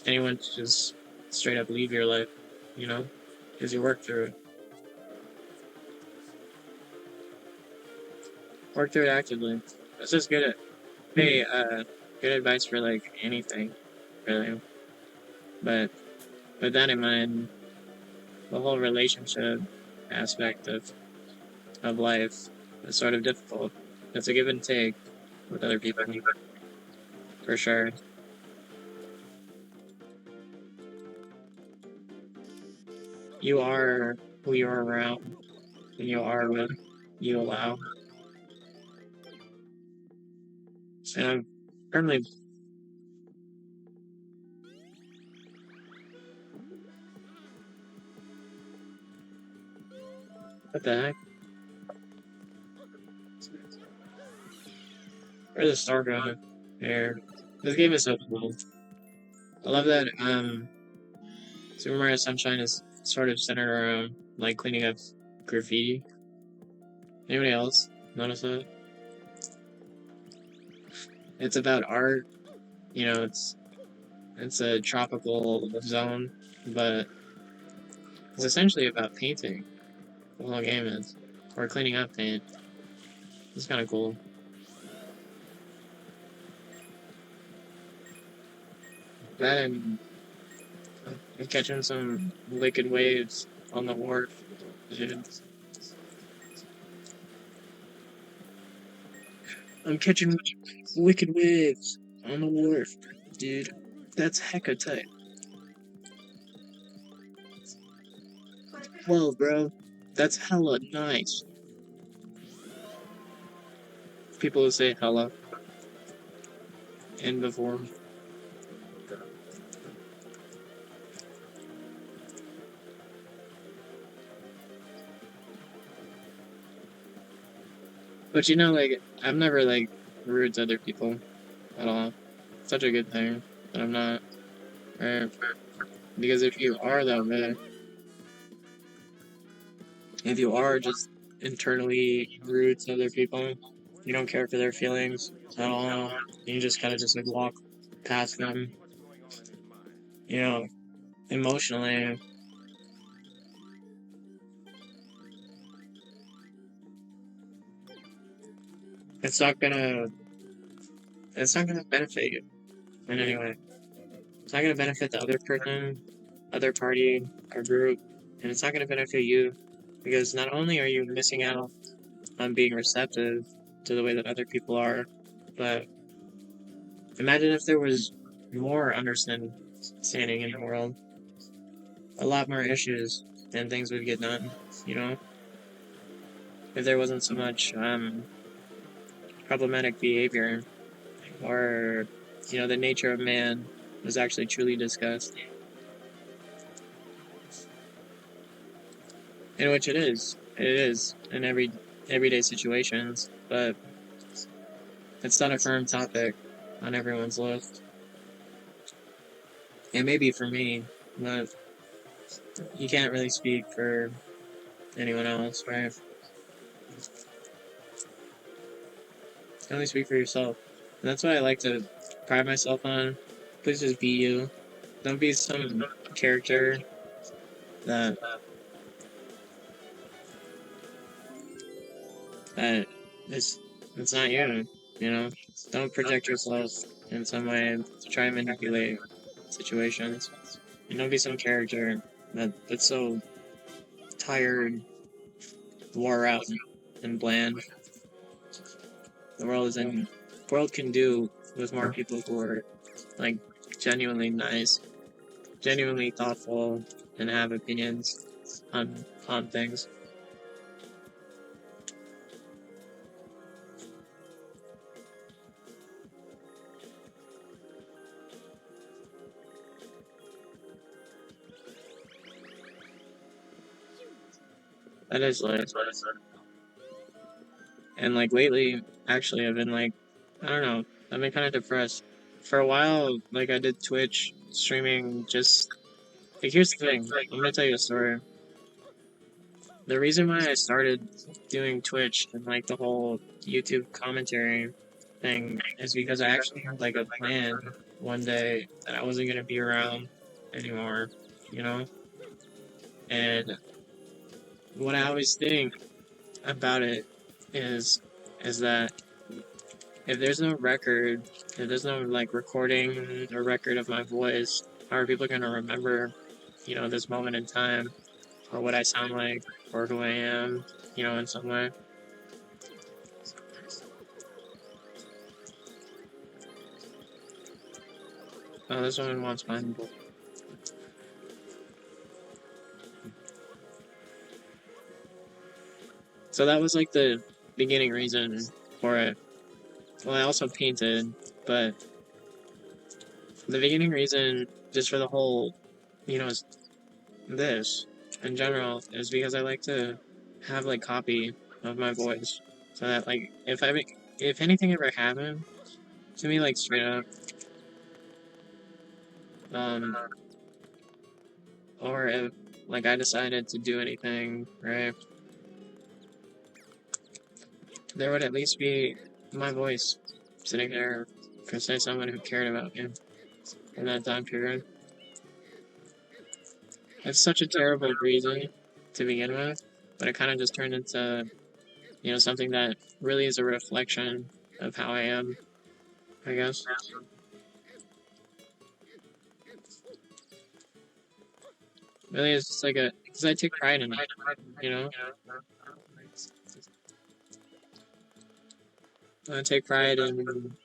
anyone to just straight up leave your life, you know? Because you worked through it. Work through it actively. That's just good. Hey, good advice for like anything, really. But with that in mind, the whole relationship aspect of life is sort of difficult. It's a give and take with other people, for sure. You are who you are around, and you are what you allow. And I'm firmly. What the heck? Where's the star going? There. This game is so cool. I love that Super Mario Sunshine is sort of centered around like cleaning up graffiti. Anybody else notice that? It's about art. It's a tropical zone, but it's essentially about painting. The whole game is, or cleaning up paint. It's kind of cool. That and catching some liquid waves on the wharf. Dude. I'm catching wicked waves on the wharf, dude. That's hecka tight. Whoa, bro. That's hella nice. People who say hella in before. But like, I've never, like, rude to other people at all. Such a good thing that I'm not. Right? Because if you are that way, if you are just internally rude to other people, you don't care for their feelings at all, you just kind of just like walk past them, you know, emotionally, it's not gonna it's not gonna benefit you in any way. It's not gonna benefit the other person, other party, or group, and it's not gonna benefit you because not only are you missing out on being receptive to the way that other people are, but imagine if there was more understanding in the world, a lot more issues, and things would get done, you know? If there wasn't so much problematic behavior, or, the nature of man was actually truly discussed, in which it is. It is in everyday situations, but it's not a firm topic on everyone's list. It may be for me, but you can't really speak for anyone else, right? You can only speak for yourself. And that's what I like to pride myself on. Please just be you. Don't be some character that that is it's not you, you know? Don't project yourself in some way to try and manipulate situations. And don't be some character that's so tired, wore out, and bland. The world can do with more people who are like genuinely nice, genuinely thoughtful, and have opinions on things. That is like, and like lately, actually, I've been like, I don't know, I've been kind of depressed. For a while, like I did Twitch streaming. Just like, here's the thing. I'm gonna tell you a story. The reason why I started doing Twitch and like the whole YouTube commentary thing is because I actually had like a plan one day that I wasn't gonna be around anymore, you know? And what I always think about it is is that if there's no record, if there's no like recording or record of my voice, how are people gonna remember, this moment in time, or what I sound like, or who I am, in some way? Oh, this one wants Bible. So that was like the beginning reason for it. Well, I also painted, but the beginning reason, just for the whole, this in general, is because I like to have like copy of my voice, so that like if anything ever happened to me, like straight up, um, or if like I decided to do anything, right, there would at least be my voice sitting there for say someone who cared about me in that time period. It's such a terrible reason to begin with, but it kind of just turned into, something that really is a reflection of how I am, I guess. Really, it's just like because I take pride in it, you know? I take pride in,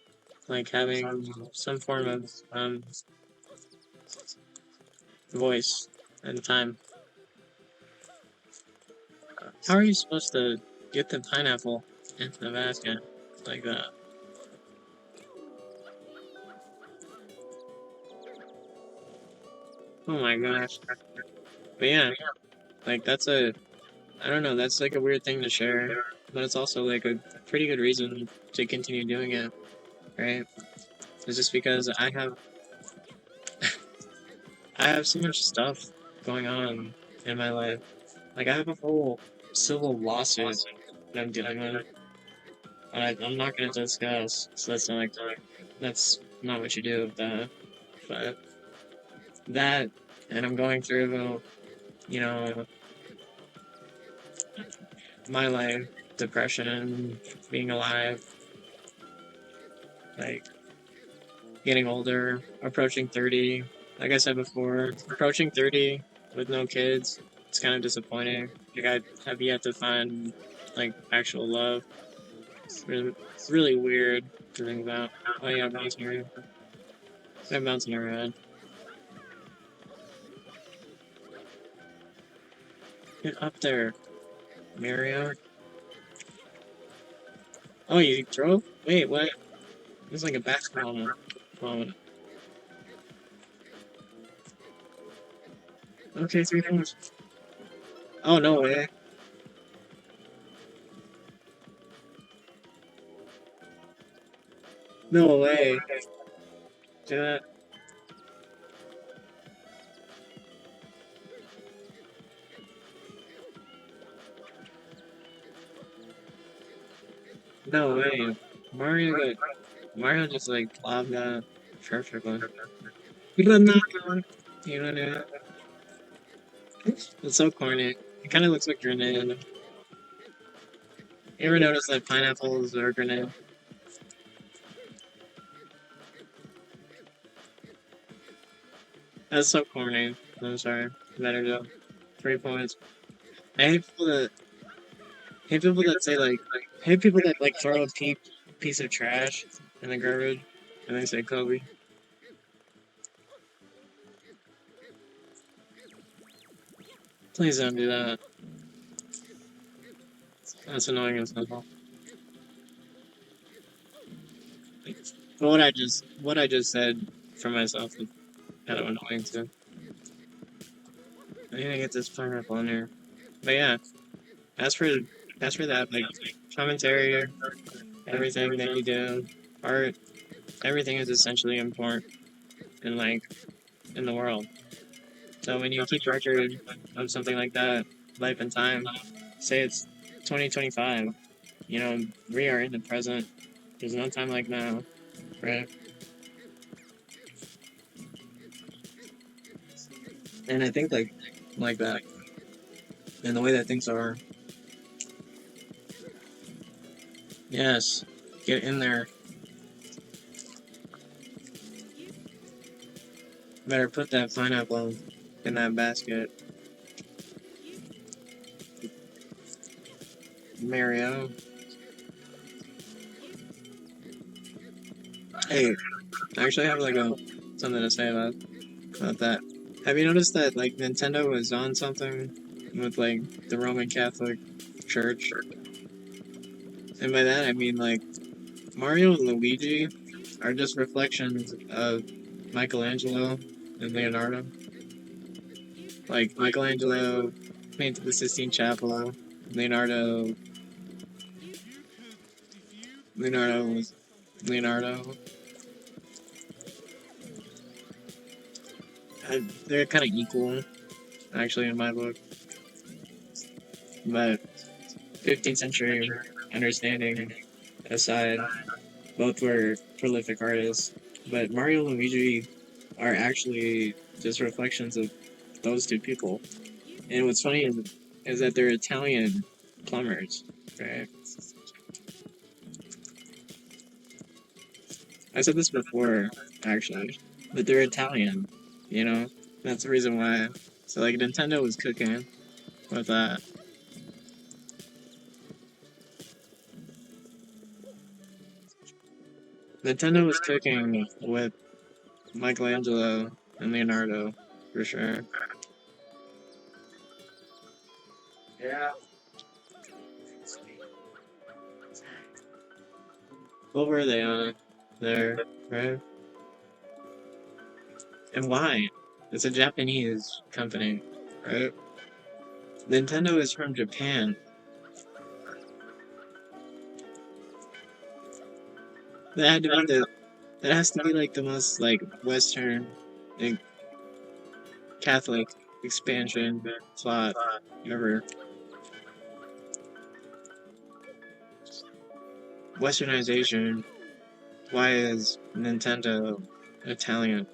like, having some form of, voice and time. How are you supposed to get the pineapple into the basket like that? Oh my gosh. But yeah, like, I don't know, that's like a weird thing to share, but it's also like a pretty good reason to continue doing it, right? It's just because I have so much stuff going on in my life. Like, I have a whole civil lawsuit that I'm dealing with. I'm not gonna discuss, so that's not what you do with that. But that, and I'm going through, you know, my life, depression, being alive. like getting older, approaching 30. Like I said before, approaching 30 with no kids, it's kind of disappointing. Like I have yet to find like actual love. It's really weird to think about. Oh yeah, bouncing your head. Get up there, Mario. Oh, you drove? Wait, what? It's like a basketball moment. Okay, 3 points. Oh, no way. No way. Do that. No way. Mario got Mario just like lobbed that sharp circle. Granada. You know what I mean? It's so corny. It kind of looks like grenade. You ever notice that pineapples are grenade? That's so corny. I'm sorry. Better job. 3 points. I hate people that say like hate people that like throw a piece of trash in the garbage and they say Kobe. Please don't do that. That's annoying as hell. But what I just said for myself is kind of annoying too. I need to get this pineapple in here. But yeah, as for as for that, like commentary, everything that you do, art, everything is essentially important in like in the world. So when you keep record of something like that, life and time, say it's 2025, you know, we are in the present. There's no time like now, right? And I think like that, and the way that things are, yes, get in there. Better put that pineapple in that basket, Mario. Hey, I actually have like a something to say about that. Have you noticed that like Nintendo was on something with like the Roman Catholic Church? And by that I mean like Mario and Luigi are just reflections of Michelangelo and Leonardo. Like Michelangelo painted the Sistine Chapel. Leonardo Leonardo was Leonardo. They're kind of equal, actually, in my book. But 15th century understanding aside, both were prolific artists. But Mario and Luigi are actually just reflections of those two people. And what's funny is that they're Italian plumbers, right? I said this before, actually, but they're Italian, you know? That's the reason why. So, like, Nintendo was cooking with that. Nintendo was cooking with Michelangelo and Leonardo, for sure. Yeah. What were they on there, right? And why? It's a Japanese company, right? Nintendo is from Japan. That had to be that has to be like the most like Western, like, Catholic expansion plot ever. Westernization. Why is Nintendo Italian?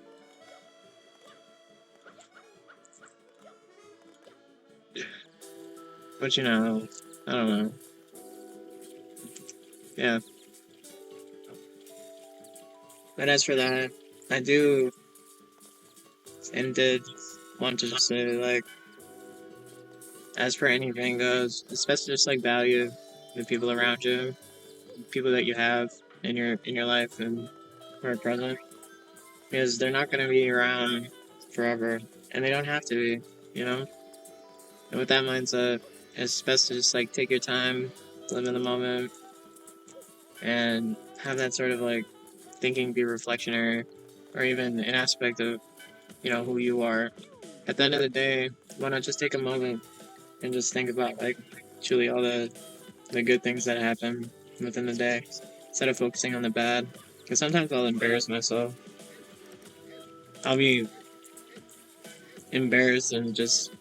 But you know, I don't know. Yeah, But as for that, I do and did want to just say, like, as for anything goes, especially just like value the people around you, people that you have in your life and who are present, because they're not going to be around forever, and they don't have to be, you know. And with that mindset, it's best to just like take your time, live in the moment, and have that sort of like thinking be reflectionary, or even an aspect of who you are. At the end of the day, why not just take a moment and just think about like truly all the good things that happen within the day instead of focusing on the bad. Because sometimes I'll embarrass myself. I'll be embarrassed and just,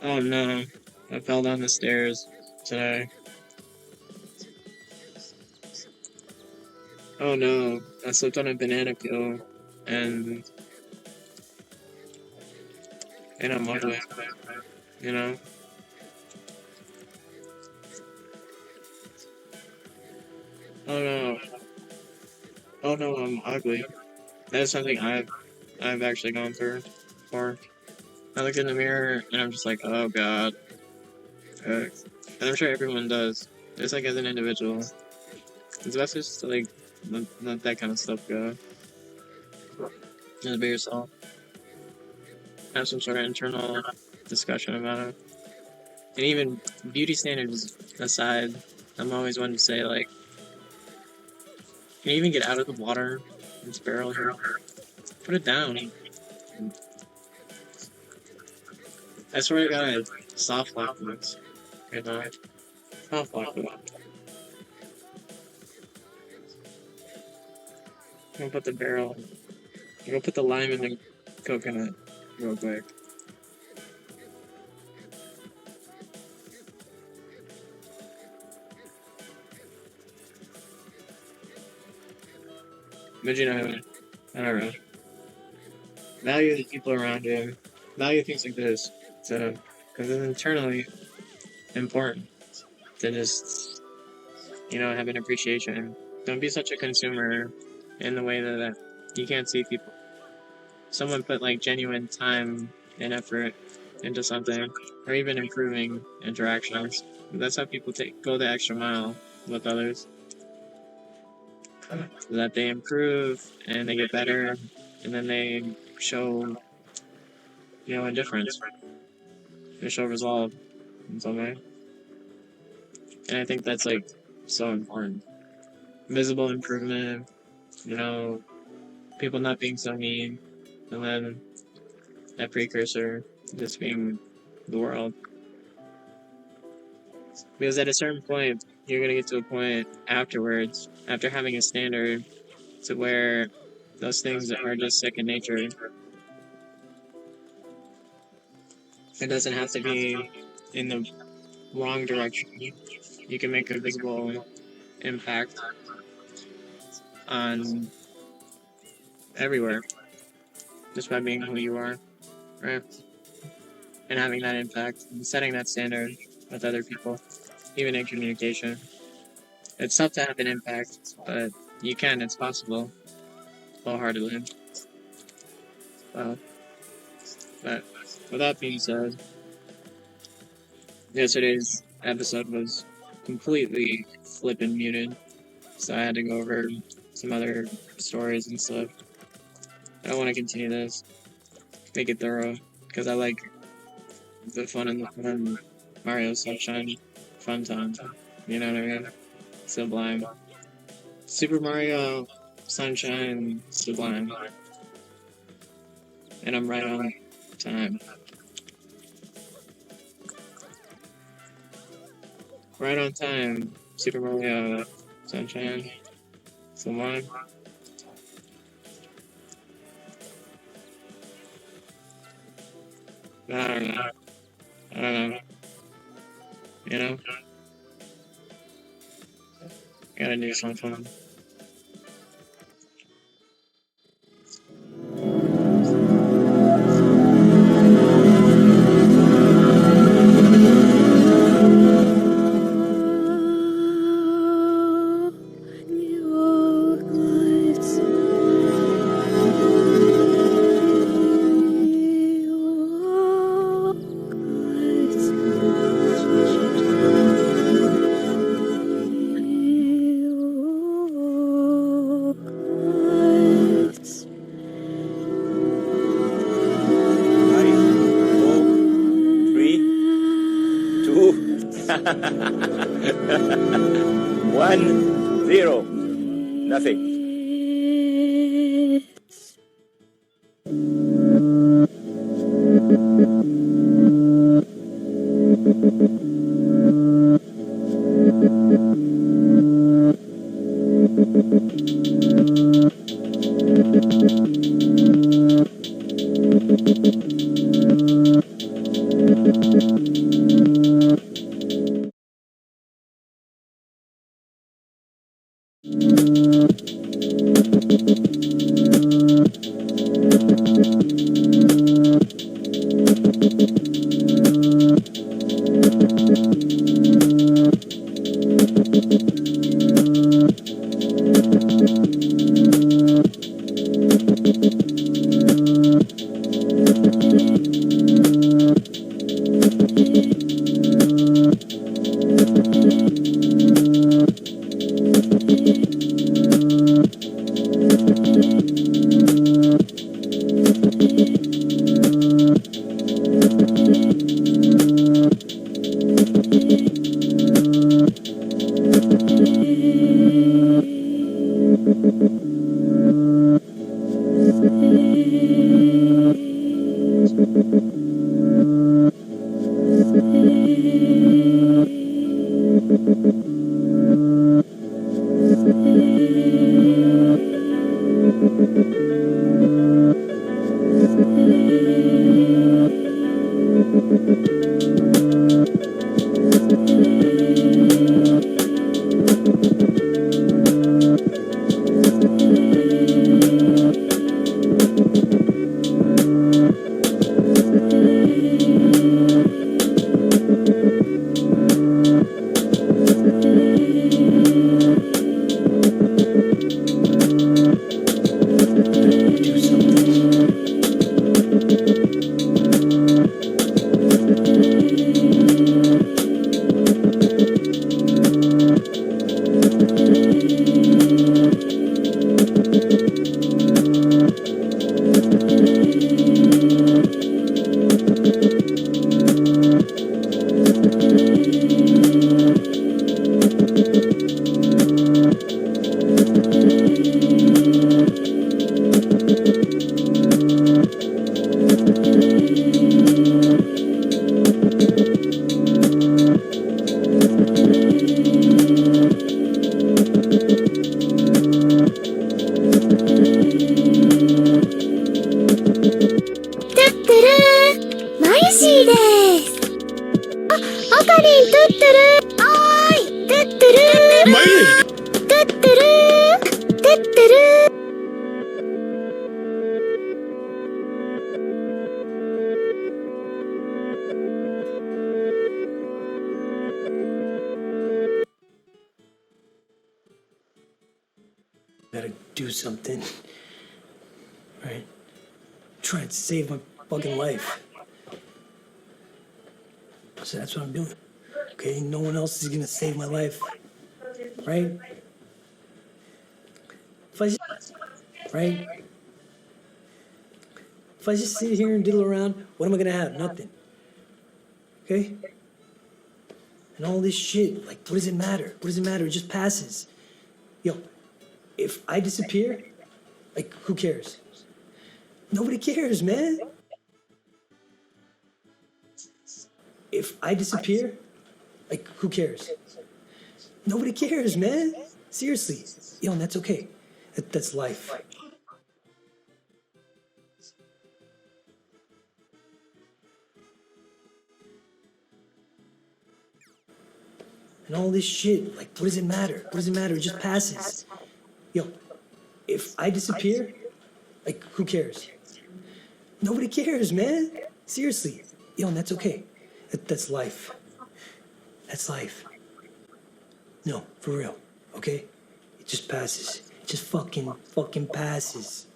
oh no, I fell down the stairs today. Oh no, I slipped on a banana peel and I'm ugly, you know? Oh no, oh no, I'm ugly. That's something I've actually gone through before. I look in the mirror and I'm just like, oh god. And I'm sure everyone does. Just like as an individual. It's best just to like let that kind of stuff go. Just be yourself. Have some sort of internal discussion about it. And even beauty standards aside, I'm always one to say like, can you even get out of the water? It's barrel here. Put it down. I swear to God, soft lock this. You know, soft lock it. I'm gonna put the barrel. I'm gonna put the lime in the coconut real quick. But you know, I don't know. Value the people around you. Value things like this. So, because it's internally important to just, have an appreciation. Don't be such a consumer in the way that you can't see people. Someone put like genuine time and effort into something, or even improving interactions. That's how people go the extra mile with others. So that they improve and they get better, and then they show, a difference. They show resolve in some way. And I think that's like so important. Visible improvement, people not being so mean, and then that precursor just being the world. Because at a certain point, you're gonna get to a point afterwards, after having a standard, to where those things are just second nature. It doesn't have to be in the wrong direction. You can make a visible impact on everywhere just by being who you are, right? And having that impact and setting that standard with other people, even in communication. It's tough to have an impact, but you can, it's possible, wholeheartedly. But with that being said, yesterday's episode was completely flippin' muted, so I had to go over some other stories and stuff. I want to continue this, make it thorough, because I like the fun and the fun Mario Sunshine fun time. You know what I mean? Sublime. Super Mario Sunshine Sublime. And I'm right on time. Right on time, Super Mario Sunshine Sublime. I don't know. I don't know. You know? Gotta do something. 1-0. Nothing. Gotta do something. Right? Trying to save my fucking life. So that's what I'm doing. Okay? No one else is gonna save my life. Right? If I just, right? If I just sit here and diddle around, what am I gonna have? Nothing. Okay? And all this shit, like, what does it matter? What does it matter? It just passes. Yo, if I disappear, like, who cares? Nobody cares, man. If I disappear, like, who cares? Nobody cares, man. Seriously. Yo, and that's okay. That's life. And all this shit, like, what does it matter? What does it matter? It just passes. Yo, if I disappear, like, who cares? Nobody cares, man. Seriously. Yo, and that's okay. That's life. That's life. No, for real, okay? It just passes. It just fucking passes.